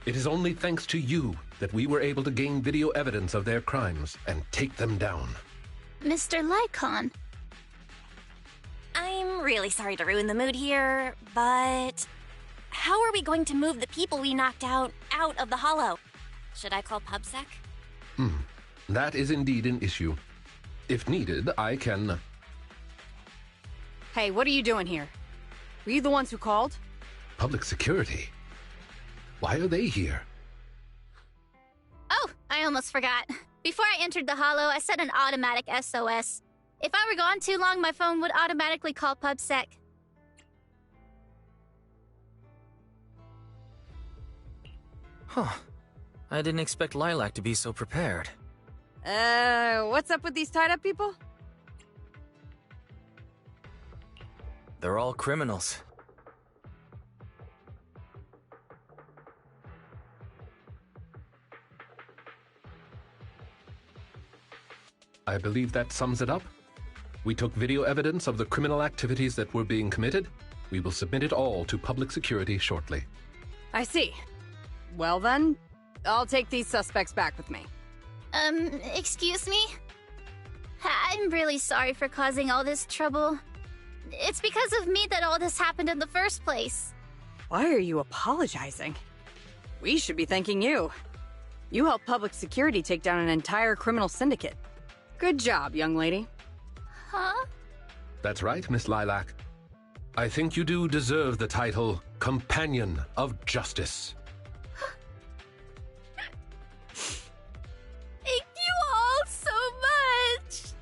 It is only thanks to you that we were able to gain video evidence of their crimes and take them down. Mr. Lycaon. I'm really sorry to ruin the mood here, but how are we going to move the people we knocked out of the hollow? Should I call PubSec? That is indeed an issue. If needed, I can... Hey, what are you doing here? Were you the ones who called? Public security? Why are they here? Oh, I almost forgot. Before I entered the hollow, I set an automatic SOS. If I were gone too long, my phone would automatically call PubSec. Huh. I didn't expect Lilac to be so prepared. What's up with these tied-up people? They're all criminals. I believe that sums it up. We took video evidence of the criminal activities that were being committed. We will submit it all to public security shortly. I see. Well then, I'll take these suspects back with me. Excuse me? I'm really sorry for causing all this trouble. It's because of me that all this happened in the first place. Why are you apologizing? We should be thanking you. You helped public security take down an entire criminal syndicate. Good job, young lady. Huh? That's right, Miss Lilac. I think you do deserve the title Companion of Justice. Thank you all so much!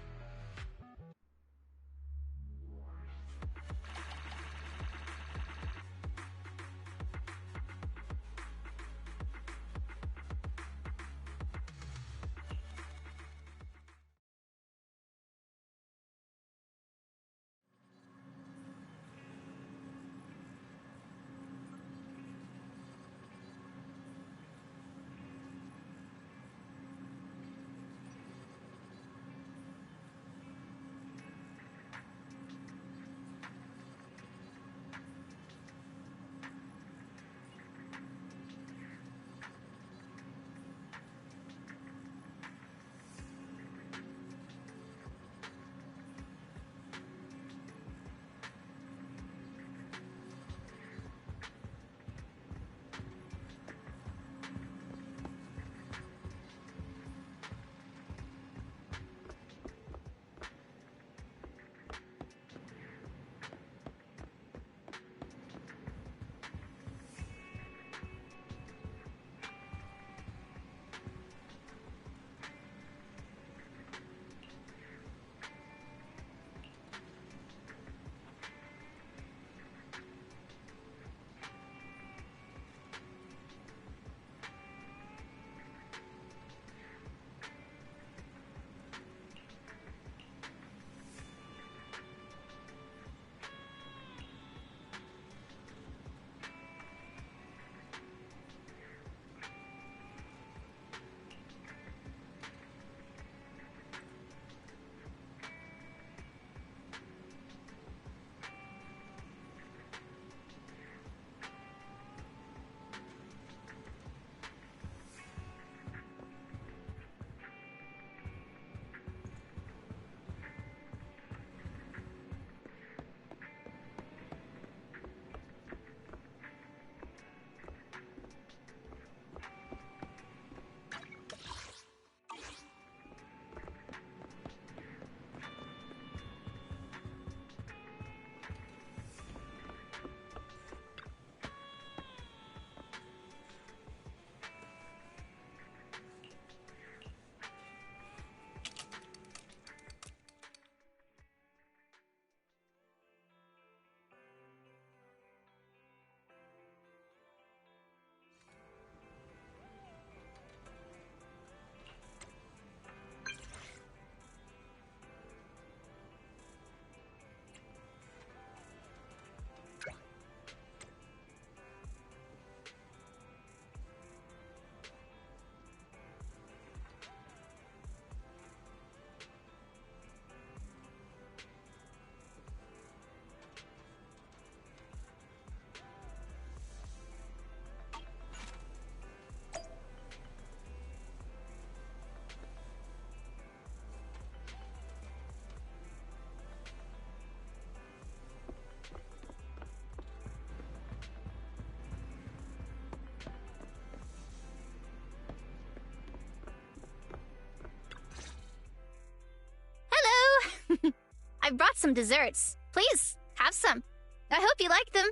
I brought some desserts. Please, have some. I hope you like them.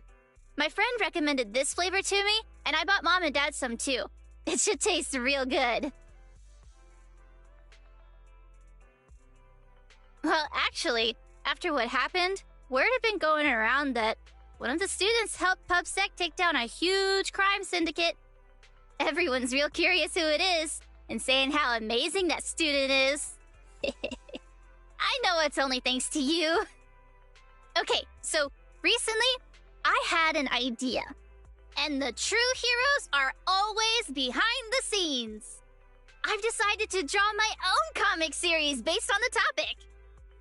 My friend recommended this flavor to me, and I bought Mom and Dad some too. It should taste real good. Well, actually, after what happened, word had been going around that one of the students helped PubSec take down a huge crime syndicate. Everyone's real curious who it is, and saying how amazing that student is. I know it's only thanks to you. Okay, so recently, I had an idea. And the true heroes are always behind the scenes. I've decided to draw my own comic series based on the topic.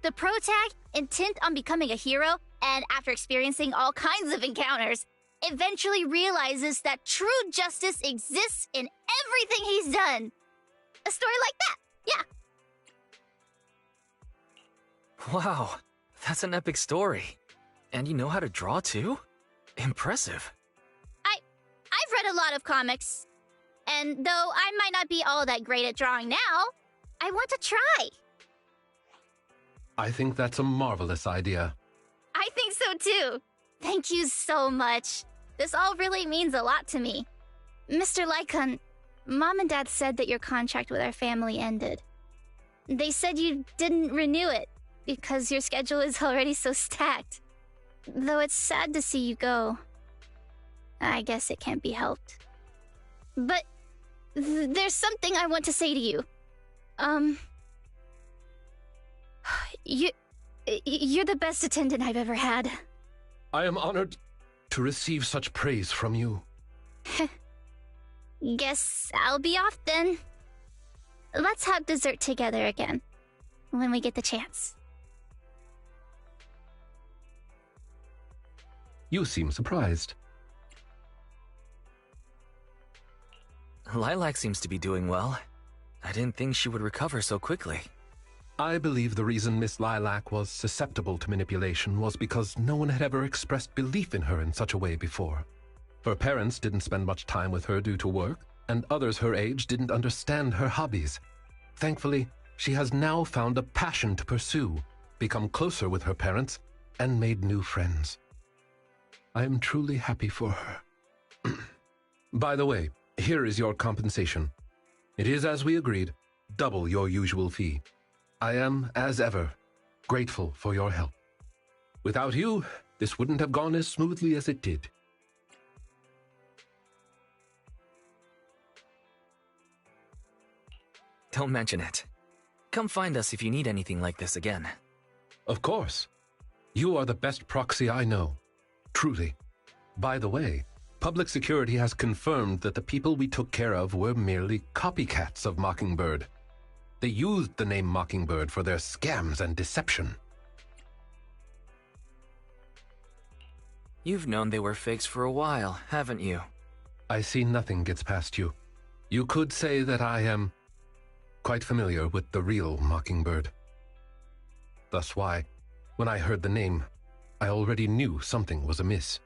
The protag, intent on becoming a hero, and after experiencing all kinds of encounters, eventually realizes that true justice exists in everything he's done. A story like that, yeah. Wow, that's an epic story. And you know how to draw too? Impressive. I've read a lot of comics. And though I might not be all that great at drawing now, I want to try. I think that's a marvelous idea. I think so too. Thank you so much. This all really means a lot to me. Mr. Lycaon, Mom and Dad said that your contract with our family ended. They said you didn't renew it because your schedule is already so stacked. Though it's sad to see you go. I guess it can't be helped. But there's something I want to say to you. You're the best attendant I've ever had. I am honored to receive such praise from you. Guess I'll be off then. Let's have dessert together again, when we get the chance. You seem surprised. Lilac seems to be doing well. I didn't think she would recover so quickly. I believe the reason Miss Lilac was susceptible to manipulation was because no one had ever expressed belief in her in such a way before. Her parents didn't spend much time with her due to work, and others her age didn't understand her hobbies. Thankfully, she has now found a passion to pursue, become closer with her parents, and made new friends. I am truly happy for her. By the way, here is your compensation. It is, as we agreed, double your usual fee. I am, as ever, grateful for your help. Without you, this wouldn't have gone as smoothly as it did. Don't mention it. Come find us if you need anything like this again. Of course. You are the best proxy I know. Truly. By the way, public security has confirmed that the people we took care of were merely copycats of Mockingbird. They used the name Mockingbird for their scams and deception. You've known they were fakes for a while, haven't you? I see nothing gets past you. You could say that I am quite familiar with the real Mockingbird. Thus why, when I heard the name, I already knew something was amiss.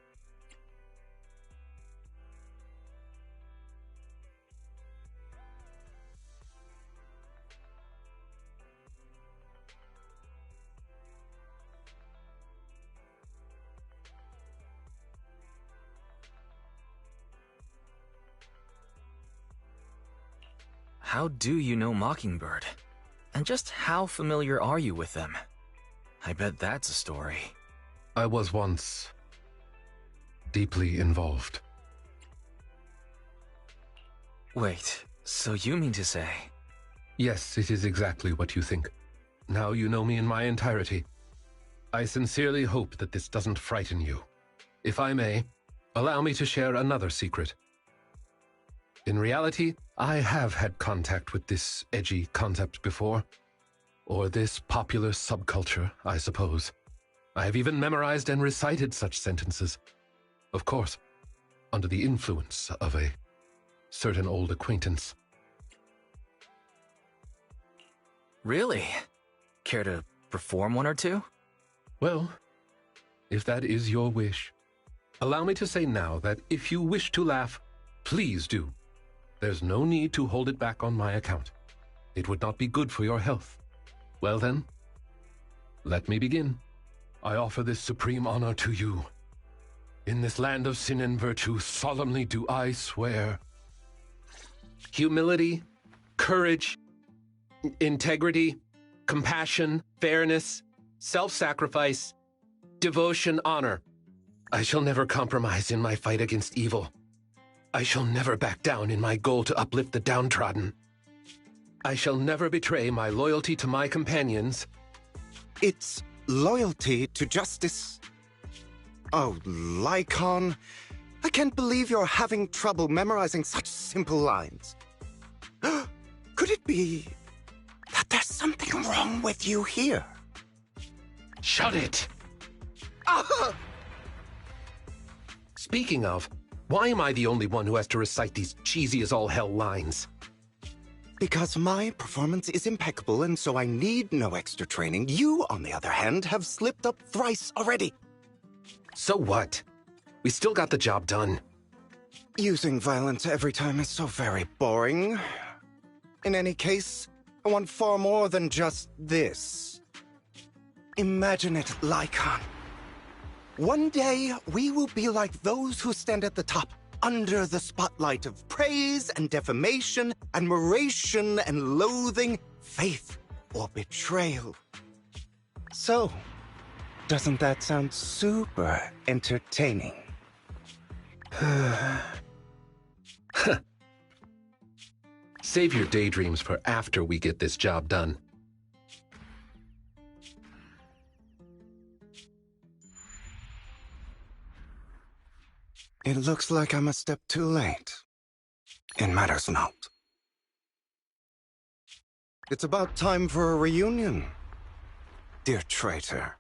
How do you know Mockingbird? And just how familiar are you with them? I bet that's a story. I was once deeply involved. Wait, so you mean to say? Yes, it is exactly what you think. Now you know me in my entirety. I sincerely hope that this doesn't frighten you. If I may, allow me to share another secret. In reality, I have had contact with this edgy concept before. Or this popular subculture, I suppose. I have even memorized and recited such sentences. Of course, under the influence of a certain old acquaintance. Really? Care to perform one or two? Well, if that is your wish, allow me to say now that if you wish to laugh, please do. There's no need to hold it back on my account. It would not be good for your health. Well then, Let me begin. I offer this supreme honor to you. In this land of sin and virtue, solemnly do I swear. Humility, courage, integrity, compassion, fairness, self-sacrifice, devotion, honor. I shall never compromise in my fight against evil. I shall never back down in my goal to uplift the downtrodden. I shall never betray my loyalty to my companions. It's loyalty to justice. Oh, Lycaon, I can't believe you're having trouble memorizing such simple lines. Could it be that there's something wrong with you here? Shut it! Ah! Speaking of, why am I the only one who has to recite these cheesy-as-all-hell lines? Because my performance is impeccable, and so I need no extra training. You, on the other hand, have slipped up thrice already. So what? We still got the job done. Using violence every time is so very boring. In any case, I want far more than just this. Imagine it, Lycaon. One day, we will be like those who stand at the top, under the spotlight of praise and defamation, admiration and loathing, faith or betrayal. So, doesn't that sound super entertaining? Save your daydreams for after we get this job done. It looks like I'm a step too late. It matters not. It's about time for a reunion, dear traitor.